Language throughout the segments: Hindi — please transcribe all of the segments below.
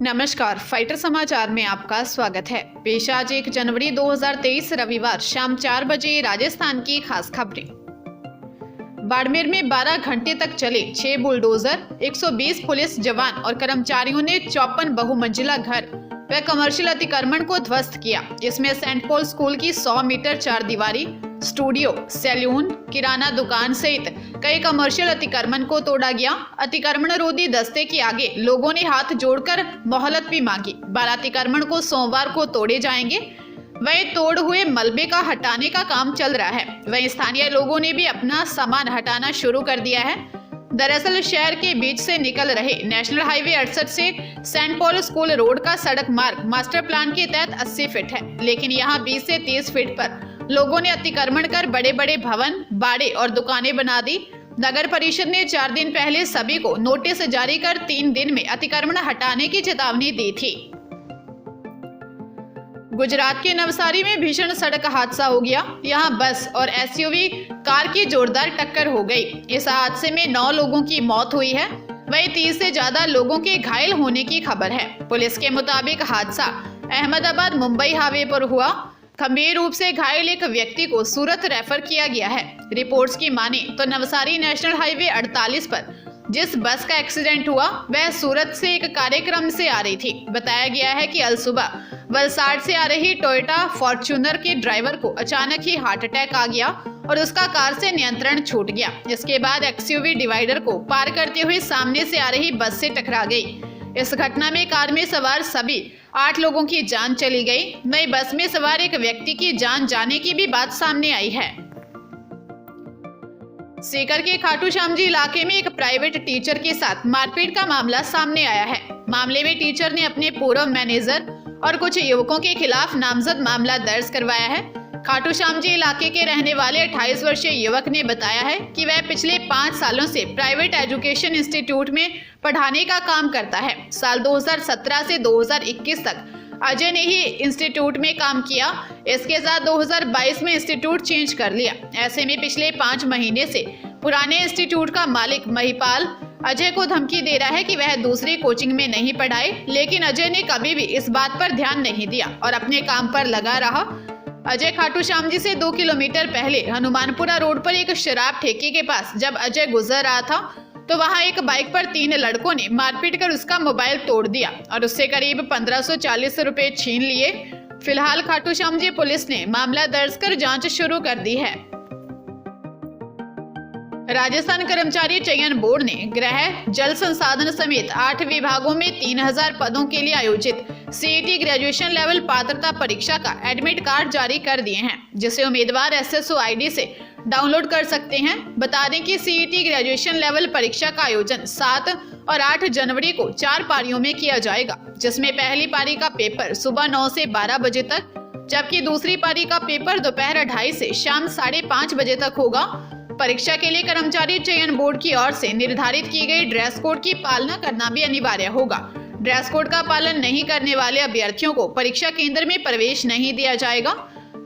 नमस्कार, फाइटर समाचार में आपका स्वागत है। पेश आज 1 जनवरी 2023 रविवार शाम 4 बजे राजस्थान की खास खबरें। बाड़मेर में 12 घंटे तक चले 6 बुलडोजर, 120 पुलिस जवान और कर्मचारियों ने 54 बहुमंजिला घर व कमर्शियल अतिक्रमण को ध्वस्त किया। इसमें सेंट पॉल स्कूल की 100 मीटर चार दीवारी, स्टूडियो, सैलून, किराना दुकान सहित कई कमर्शियल अतिक्रमण को तोड़ा गया। अतिक्रमण रोधी दस्ते के आगे लोगों ने हाथ जोड़कर मोहलत भी मांगी। 12 अतिक्रमण को सोमवार को तोड़े जाएंगे। वहीं तोड़ हुए मलबे का हटाने का काम चल रहा है। वहीं स्थानीय लोगों ने भी अपना सामान हटाना शुरू कर दिया है। दरअसल शहर के बीच से निकल रहे नेशनल हाईवे 68 से सेंट पॉल स्कूल रोड का सड़क मार्ग मास्टर प्लान के तहत 80 फीट है, लेकिन यहाँ 20 से 30 फीट पर लोगों ने अतिक्रमण कर बड़े बड़े भवन, बाड़े और दुकानें बना दी। नगर परिषद ने 4 दिन पहले सभी को नोटिस जारी कर 3 दिन में अतिक्रमण हटाने की चेतावनी दी थी। गुजरात के नवसारी में भीषण सड़क हादसा हो गया। यहां बस और एसयूवी कार की जोरदार टक्कर हो गई। इस हादसे में 9 लोगों की मौत हुई है। वहीं 30 से ज्यादा लोगों के घायल होने की खबर है। पुलिस के मुताबिक हादसा अहमदाबाद मुंबई हाईवे पर हुआ। गंभीर रूप से घायल एक व्यक्ति को सूरत रेफर किया गया है। रिपोर्ट्स की माने तो नवसारी नेशनल हाईवे 48 पर जिस बस का एक्सीडेंट हुआ वह सूरत से एक कार्यक्रम से आ रही थी। बताया गया है कि अल सुबह वलसाड से आ रही टोयोटा फॉर्च्यूनर के ड्राइवर को अचानक ही हार्ट अटैक आ गया और उसका कार से नियंत्रण छूट गया। इसके बाद एक्सयूवी डिवाइडर को पार करते हुए सामने से आ रही बस से टकरा गई। इस घटना में कार में सवार सभी 8 लोगों की जान चली गई। नई बस में सवार एक व्यक्ति की जान जाने की भी बात सामने आई है। सीकर के खाटू श्याम जी इलाके में एक प्राइवेट टीचर के साथ मारपीट का मामला सामने आया है। मामले में टीचर ने अपने पूर्व मैनेजर और कुछ युवकों के खिलाफ नामजद मामला दर्ज करवाया है। खाटू श्याम जी इलाके के रहने वाले 28 वर्षीय युवक ने बताया है कि वह पिछले 5 सालों से प्राइवेट एजुकेशन इंस्टीट्यूट में पढ़ाने का काम करता है। साल 2017 से 2021 तक अजय ने ही इंस्टीट्यूट में काम किया। इसके साथ 2022 में इंस्टीट्यूट चेंज कर लिया। ऐसे में पिछले 5 महीने से पुराने इंस्टीट्यूट का मालिक महिपाल अजय को धमकी दे रहा है कि वह दूसरी कोचिंग में नहीं पढ़ाए, लेकिन अजय ने कभी भी इस बात पर ध्यान नहीं दिया और अपने काम पर लगा रहा। अजय खाटू श्याम जी से 2 किलोमीटर पहले हनुमानपुरा रोड पर एक शराब ठेके के पास जब अजय गुजर रहा था तो वहां एक बाइक पर 3 लड़कों ने मारपीट कर उसका मोबाइल तोड़ दिया और उससे करीब 1540 रुपए छीन लिए। फिलहाल खाटू श्याम जी पुलिस ने मामला दर्ज कर जांच शुरू कर दी है। राजस्थान कर्मचारी चयन बोर्ड ने गृह, जल संसाधन समेत 8 विभागों में 3000 पदों के लिए आयोजित सीईटी ग्रेजुएशन लेवल पात्रता परीक्षा का एडमिट कार्ड जारी कर दिए हैं, जिसे उम्मीदवार एसएसओ आईडी से डाउनलोड कर सकते हैं। बता दें कि सीईटी ग्रेजुएशन लेवल परीक्षा का आयोजन 7 और 8 जनवरी को 4 पारियों में किया जाएगा, जिसमें पहली पारी का पेपर सुबह 9 से 12 बजे तक, जबकि दूसरी पारी का पेपर दोपहर 2:30 से शाम 5:30 बजे तक होगा। परीक्षा के लिए कर्मचारी चयन बोर्ड की ओर से निर्धारित की गई ड्रेस कोड की पालना करना भी अनिवार्य होगा। ड्रेस कोड का पालन नहीं करने वाले अभ्यर्थियों को परीक्षा केंद्र में प्रवेश नहीं दिया जाएगा।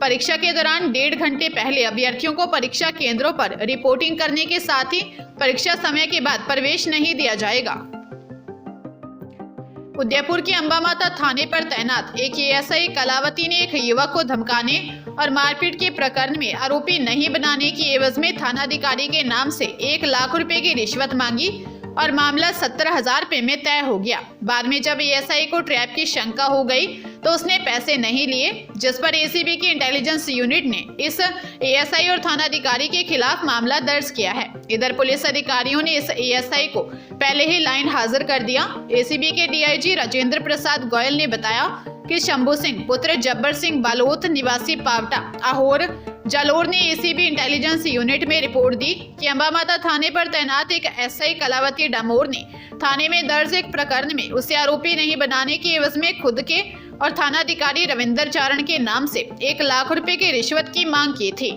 परीक्षा के दौरान 1.5 घंटे पहले अभ्यर्थियों को परीक्षा केंद्रों पर रिपोर्टिंग करने के साथ ही परीक्षा समय के बाद प्रवेश नहीं दिया जाएगा। उदयपुर के अंबा माता थाने पर तैनात एक एएसआई कलावती ने एक युवक को धमकाने और मारपीट के प्रकरण में आरोपी नहीं बनाने की एवज में थानाधिकारी के नाम से 1 लाख रुपए की रिश्वत मांगी और मामला 17,000 रुपए में तय हो गया। बाद में जब एएसआई को ट्रैप की शंका हो गई तो उसने पैसे नहीं लिए, जिस पर एसीबी की इंटेलिजेंस यूनिट ने इस एएसआई और थानाधिकारी के खिलाफ मामला दर्ज किया है। इधर पुलिस अधिकारियों ने इस एएसआई को पहले ही लाइन हाजिर कर दिया। एसीबी के डीआईजी राजेंद्र प्रसाद गोयल ने बताया कि शंभू सिंह पुत्र जब्बर सिंह बालोत निवासी पावटा अहोर जालोर ने एसीबी इंटेलिजेंस यूनिट में रिपोर्ट दी कि अंबा माता थाने पर तैनात एक एसआई कलावती डामोर ने थाने में दर्ज एक प्रकरण में उसे आरोपी नहीं बनाने की एवज में खुद के और थानाधिकारी रविंदर चारण के नाम से 1 लाख रुपए की रिश्वत की मांग की थी।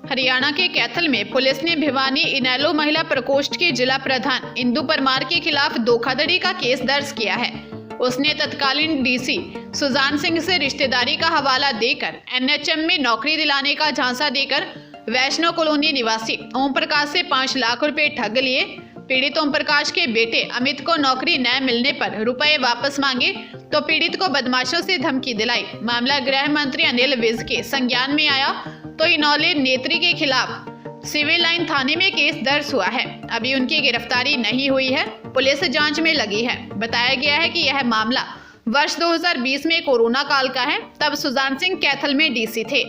हरियाणा के कैथल में पुलिस ने भिवानी इनेलो महिला प्रकोष्ठ की जिला प्रधान इंदु परमार के खिलाफ धोखाधड़ी का केस दर्ज किया है। उसने तत्कालीन डीसी सुजान सिंह से रिश्तेदारी का हवाला देकर एनएचएम में नौकरी दिलाने का झांसा देकर वैष्णो कॉलोनी निवासी ओम प्रकाश से 5 लाख रुपए ठग लिए। पीड़ित ओम प्रकाश के बेटे अमित को नौकरी न मिलने पर रुपए वापस मांगे तो पीड़ित को बदमाशों से धमकी दिलाई। मामला गृह मंत्री अनिल विज के संज्ञान में आया तो इनौले नेत्री के खिलाफ सिविल लाइन थाने में केस दर्ज हुआ है। अभी उनकी गिरफ्तारी नहीं हुई है, पुलिस जांच में लगी है। बताया गया है कि यह मामला वर्ष 2020 में कोरोना काल का है, तब सुजान सिंह कैथल में डीसी थे।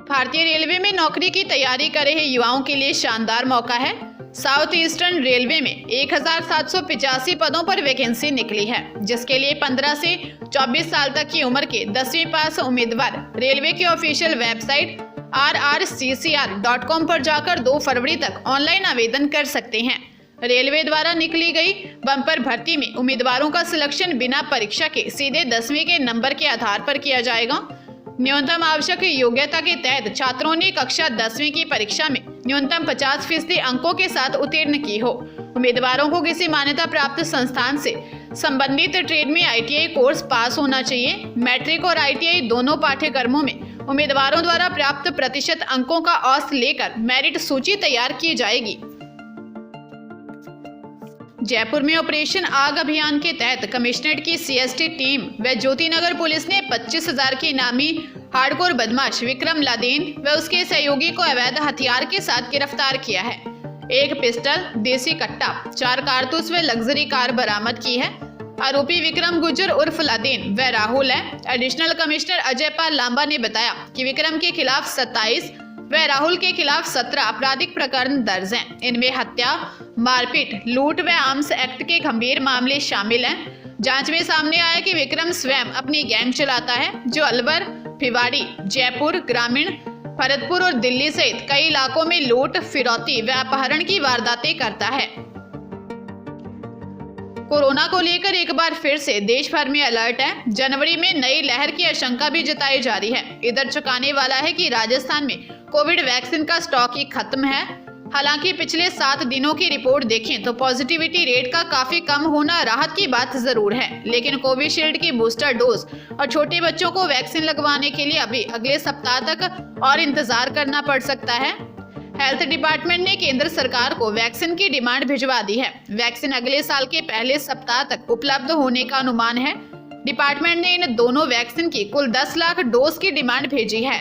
भारतीय रेलवे में नौकरी की तैयारी कर रहे युवाओं के लिए शानदार मौका है। साउथ ईस्टर्न रेलवे में 1785 पदों पर वैकेंसी निकली है, जिसके लिए 15 से 24 साल तक की उम्र के 10वीं पास उम्मीदवार रेलवे की ऑफिशियल वेबसाइट rrccr.com पर जाकर 2 फरवरी तक ऑनलाइन आवेदन कर सकते हैं। रेलवे द्वारा निकली गई बम्पर भर्ती में उम्मीदवारों का सिलेक्शन बिना परीक्षा के सीधे 10वीं के नंबर के आधार पर किया जाएगा। न्यूनतम आवश्यक योग्यता के तहत छात्रों ने कक्षा 10वीं की परीक्षा में न्यूनतम 50% अंकों के साथ उत्तीर्ण की हो। उम्मीदवारों को किसी मान्यता प्राप्त संस्थान से संबंधित ट्रेड में ITI कोर्स पास होना चाहिए। मैट्रिक और ITI दोनों पाठ्यक्रमों में उम्मीदवारों द्वारा प्राप्त प्रतिशत अंकों का औसत लेकर मेरिट सूची तैयार की जाएगी। जयपुर में ऑपरेशन आग अभियान के तहत कमिश्नरेट की CST टीम व ज्योतिनगर पुलिस ने 25,000 के इनामी हार्डकोर बदमाश विक्रम लादेन व उसके सहयोगी को अवैध हथियार के साथ गिरफ्तार किया है। एक पिस्टल, देसी कट्टा, 4 कारतूस व लग्जरी कार बरामद की है। आरोपी विक्रम गुर्जर उर्फ लादेन व राहुल है। एडिशनल कमिश्नर अजय पाल लांबा ने बताया कि विक्रम के खिलाफ 27 व राहुल के खिलाफ 17 आपराधिक प्रकरण दर्ज हैं। इनमें हत्या, मारपीट, लूट व आर्म्स एक्ट के गंभीर मामले शामिल हैं। जांच में सामने आया कि विक्रम स्वयं अपनी गैंग चलाता है, जो अलवर, भिवाड़ी, जयपुर ग्रामीण, भरतपुर और दिल्ली सहित कई इलाकों में लूट, फिरौती व अपहरण की वारदातें करता है। कोरोना को लेकर एक बार फिर से देश भर में अलर्ट है। जनवरी में नई लहर की आशंका भी जताई जा रही है। इधर चौंकाने वाला है कि राजस्थान में कोविड वैक्सीन का स्टॉक ही खत्म है। हालांकि पिछले 7 दिनों की रिपोर्ट देखें तो पॉजिटिविटी रेट का काफी कम होना राहत की बात जरूर है, लेकिन कोविशील्ड की बूस्टर डोज और छोटे बच्चों को वैक्सीन लगवाने के लिए अभी अगले सप्ताह तक और इंतजार करना पड़ सकता है। हेल्थ डिपार्टमेंट ने केंद्र सरकार को वैक्सीन की डिमांड भिजवा दी है। वैक्सीन अगले साल के पहले सप्ताह तक उपलब्ध होने का अनुमान है। डिपार्टमेंट ने इन दोनों वैक्सीन की कुल 10 लाख डोज की डिमांड भेजी है।